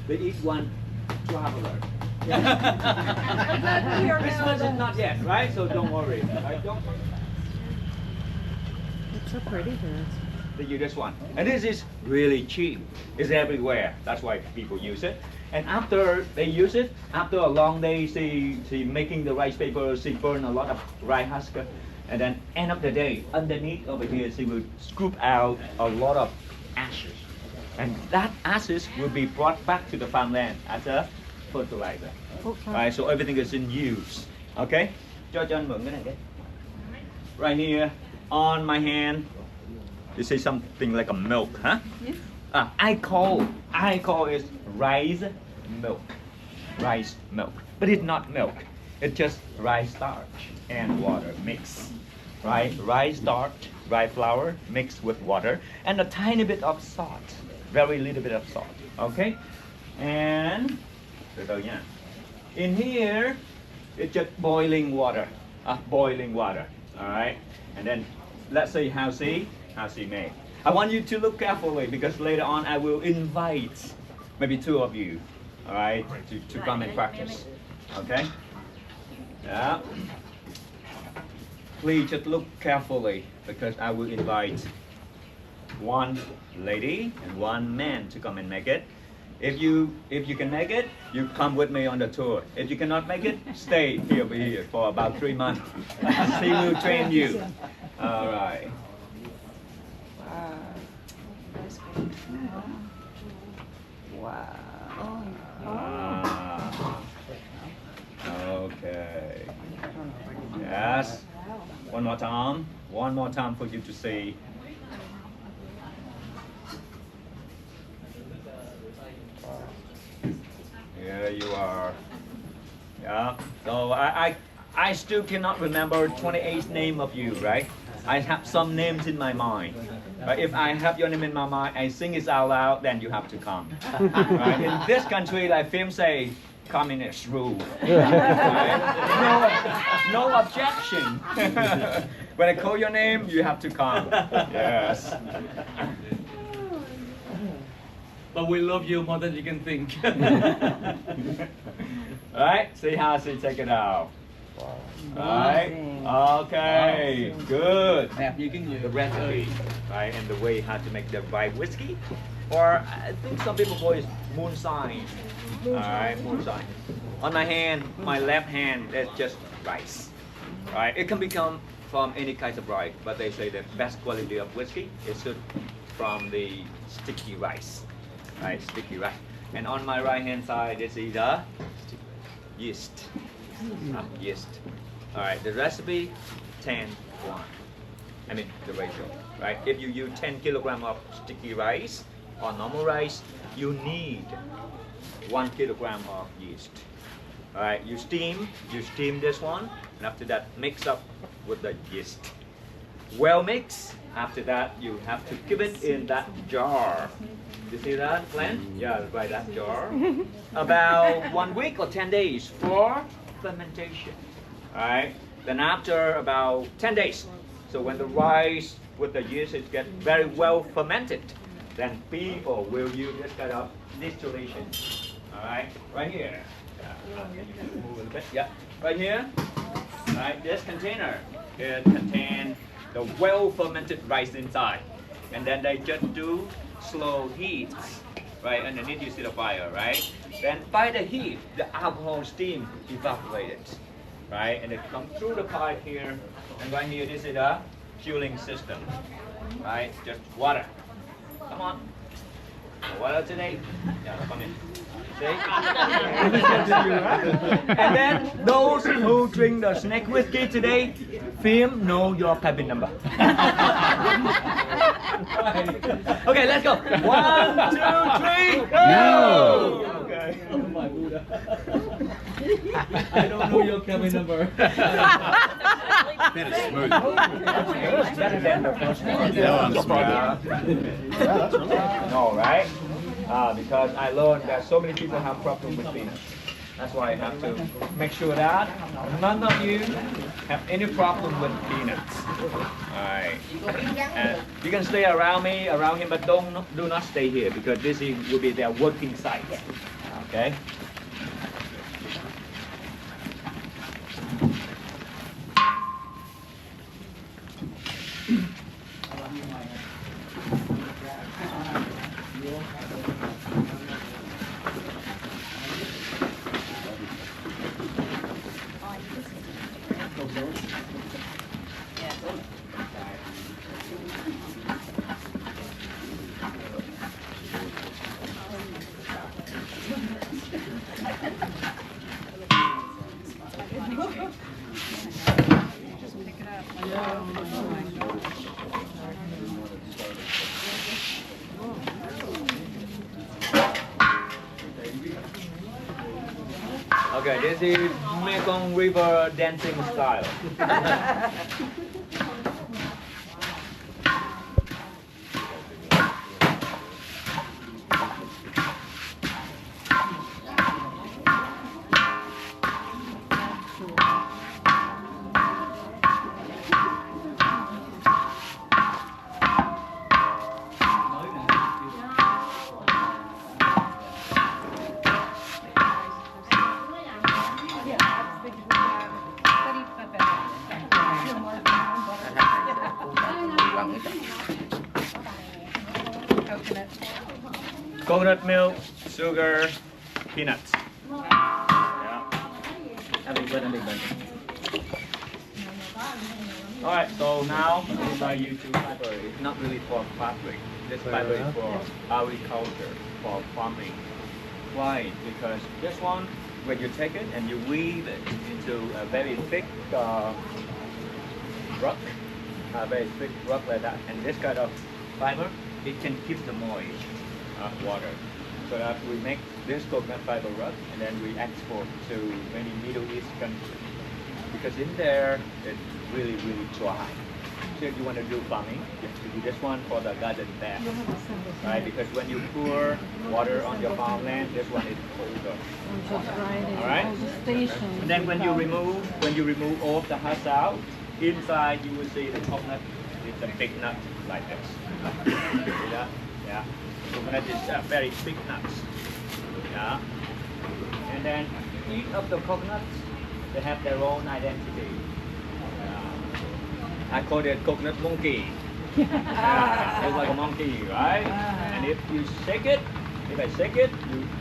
they eat one traveler. Here Christmas now. is not yet, right? So don't worry. Right? Don't It's so pretty here. they use this one. And this is really cheap. It's everywhere. That's why people use it. And after they use it, after a long day, she making the rice paper, she burn a lot of rice husk. And then end of the day, underneath over here, she will scoop out a lot of ashes. And that ashes will be brought back to the farmland as a fertilizer. Okay. Right, so everything is in use. Okay? Cho anh mượn cái này cái. Right here, on my hand, you see something like a milk, huh? Yes. I call it rice milk. Rice milk. But it's not milk. It's just rice starch and water mixed. Right? Rice starch, rice flour mixed with water and a tiny bit of salt. Very little bit of salt. Okay? And từ từ nha. In here, it's just boiling water. Boiling water. Alright? And then let's see how she made. I want you to look carefully because later on I will invite maybe two of you, alright, to come and practice. Okay? Yeah. Please just look carefully because I will invite one lady and one man to come and make it. If you can make it, you come with me on the tour. If you cannot make it, stay here for about 3 months. She will train you. All right. Wow. That's good. Wow. Ah. Okay. Yes. One more time. One more time for you to see. Here you are. Yeah. So I still cannot remember 28 name of you, right? I have some names in my mind. But if I have your name in my mind, I sing it out loud, then you have to come. Right? In this country, like film say, communist rule. Right? No objection. When I call your name, you have to come. Yes. But we love you more than you can think. Alright, see how she take it out. Right? Okay, good. The recipe, right? And the way how to make the right whiskey. Or I think some people call it moonshine. Alright, moonshine. On my hand, my left hand, that's just rice. Right? It can become from any kind of rice, but they say the best quality of whiskey is from the sticky rice. Right, sticky rice. And on my right hand side, this is the yeast. Yeast. All right, the recipe 10:1. I mean the ratio, right? If you use 10 kilogram of sticky rice or normal rice, you need 1 kilogram of yeast. All right, you steam this one, and after that mix up with the yeast. Well mix. After that, you have to keep it in that jar. You see that, Glenn? Yeah, right, that jar. About 1 week or 10 days for fermentation. Alright, then after about 10 days, so when the rice with the yeast is get very well fermented, then people will use this kind of distillation. Alright, right here. Yeah, can you move a little bit? Yeah, right here. Right, this container, it contains the well fermented rice inside. And then they just do slow heat, right? Underneath you see the fire, right? Then by the heat, the alcohol steam evaporated, right? And it comes through the pipe here, and right here, this is a fueling system, right? Just water. Come on. Water today. Yeah, come in. See? And then those who drink the snake whiskey today, film know your cabin number. Okay, let's go. 1, 2, 3, go! Okay. Oh my Buddha. I don't know your cabin number. Better smooth. Better than the first one. No, right? Because I learned that so many people have problems with peanuts. That's why I have to make sure that none of you have any problem with peanuts. Alright. And you can stay around me, around him, but do not stay here because this will be their working site. Okay. Okay, this is Mekong River dancing style. Coconut milk, sugar, peanuts. Yeah. Alright, so now I invite you to fiber. It's not really for fabric. This fiber is for agriculture, for farming. Why? Because this one, when you take it and you weave it into a very thick rug, a very thick rug like that, and this kind of fiber, it can keep the moist water. So that we make this coconut fiber rug and then we export to many Middle East countries. Because in there, it's really, really dry. So if you want to do farming, you have to do this one for the garden bed. Right? Because when you pour water on your farmland, this one is colder. Alright? And then when you remove all of the husk out, inside you will see the coconut is a big nut like this. See that? Yeah. Coconut is very big nuts. Yeah. And then each of the coconuts, they have their own identity. I call it coconut monkey. Yeah, it's like a monkey, right? And if you shake it, if I shake it,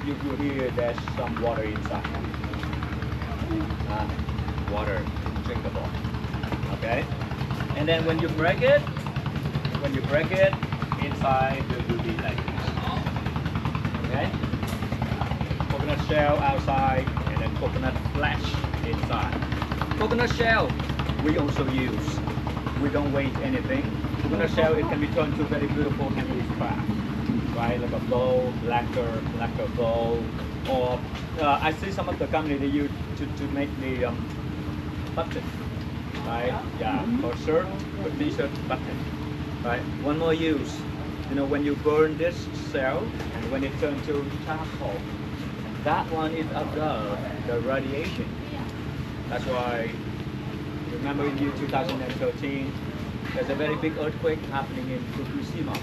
you will hear there's some water inside. Water, drinkable. Okay? And then when you break it, inside it will be like this. Okay? Coconut shell outside and then coconut flesh inside. Coconut shell we also use. We don't waste anything. Coconut shell, it can be turned to very beautiful Candies craft. Right? Like a bowl, lacquer bowl. Or I see some of the company they use to make the button. Right? Yeah. For shirt, for t-shirt button. Right? One more use. You know, when you burn this shell and when it turns to charcoal, that one is above the radiation. That's why, remember in year 2013, there's a very big earthquake happening in Fukushima,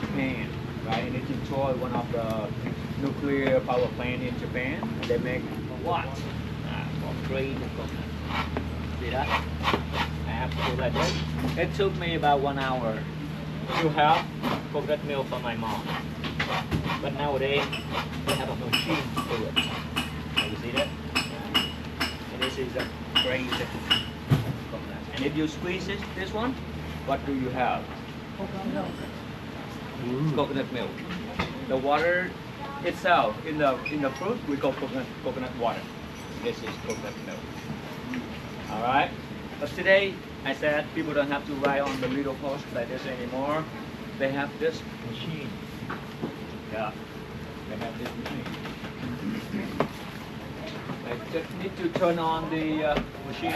Japan, right? And it destroyed one of the nuclear power plants in Japan. And they make what? For green coconut. See that? I have to do like this. It took me about 1 hour to have coconut milk for my mom. But nowadays, they have a machine to do it. Can you see that? And this is a crazy coconut. And if you squeeze this one, what do you have? Coconut milk. The water itself in the fruit we call coconut water. This is coconut milk. All right. But today I said people don't have to ride on the little post like this anymore. They have this machine. Yeah. They have this machine. I just need to turn on the machine.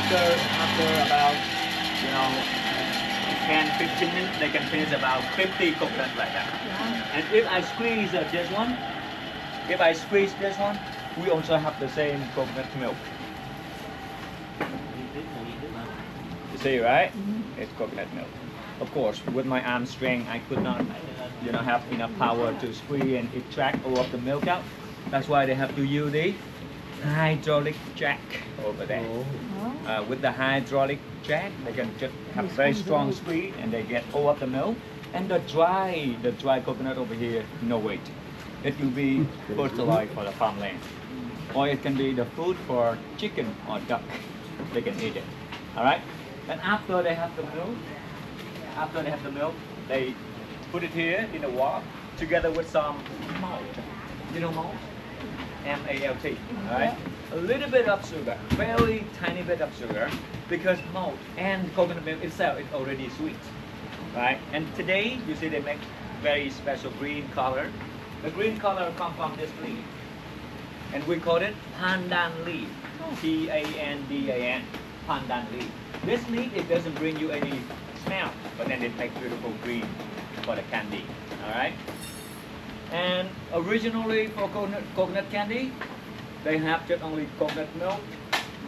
After about 10-15 minutes, they can finish about 50 coconuts like that. And if I squeeze this one, we also have the same coconut milk. You see, right? It's coconut milk. Of course, with my arm strength, I could not, have enough power to squeeze and extract all of the milk out. That's why they have to use the hydraulic jack over there. With the hydraulic jack, they can just have very strong squeeze and they get all of the milk. And the dry coconut over here, no weight. It will be fertilizer for the farmland, or it can be the food for chicken or duck. They can eat it. All right. And after they have the milk, they put it here in the wok together with some malt. You know malt? M-A-L-T. All right. A little bit of sugar, very tiny bit of sugar, because malt and coconut milk itself is already sweet. Right. And today you see they make very special green color. The green color comes from this leaf, and we call it pandan leaf. P-A-N-D-A-N. Pandan leaf. This leaf, it doesn't bring you any smell, but then it makes beautiful green for the candy. All right. And originally for coconut candy, they have just only coconut milk,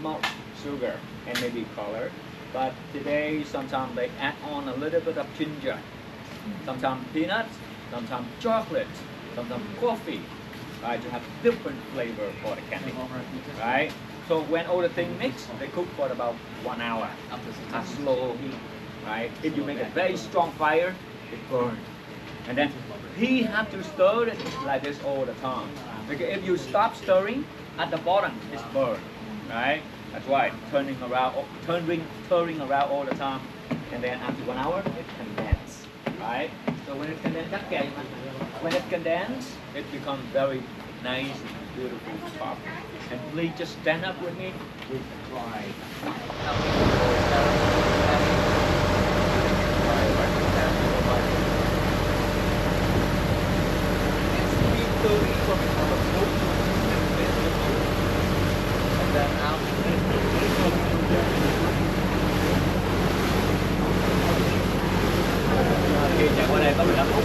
malt, sugar, and maybe color. But today, sometimes they add on a little bit of ginger, sometimes peanuts, sometimes chocolate, sometimes coffee, right, to have different flavor for the candy, right? So when all the things mix, they cook for about 1 hour at slow heat, right? If you make a very strong fire, it burns. And then he have to stir it like this all the time. Because if you stop stirring, at the bottom it's burned, right? That's why turning around all the time, and then after 1 hour it condenses, right? So when it condenses, it becomes very nice, beautiful, soft. And please just stand up with me. We try. And then out. Khi chạy qua đây có 15 phút.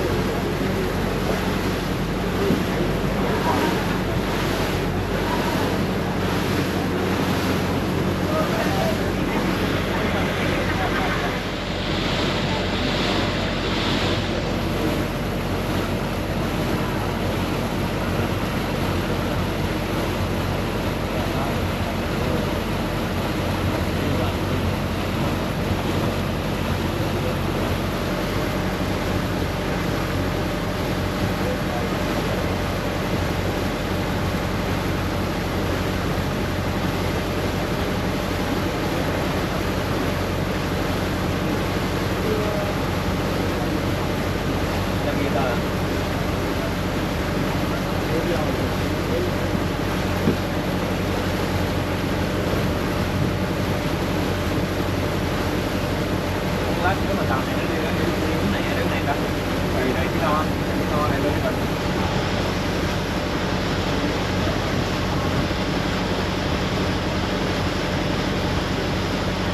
Lát nếu mà tàu này nó đi ra cái này ta, rồi để cái to này lên mình.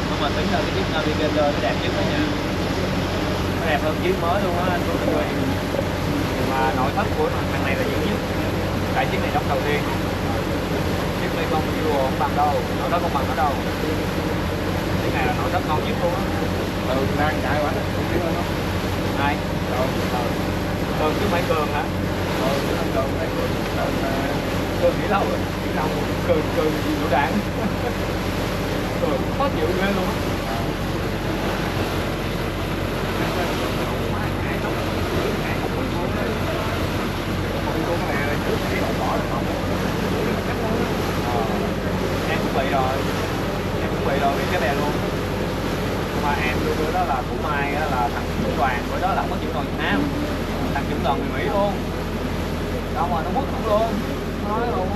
Nhưng mà tính là cái chiếc Navigator nó đẹp nhất đó nha, nó đẹp hơn chiếc mới luôn á anh cô ơi. Mà nội thất của thằng này là duy nhất, tại chiếc này đóng đầu tiên. Chiếc này không không bằng đâu, nội thất không bằng nó đâu. Chiếc này là nội thất ngon nhất luôn á. Đang chạy quá. Ai? Cường chứ mấy Cường hả? Cường này Cường nghĩ lâu rồi. Cường gì lũ đạn. Cường khó chịu ghê luôn á. Em cũng bị rồi. Em cũng bị rồi vì cái này luôn. Mà em đưa bữa đó là của Mai á, là thằng trưởng đoàn bữa đó là không có trưởng đoàn Việt Nam, thằng trưởng đoàn người Mỹ luôn, đâu mà nó mất luôn, nói luôn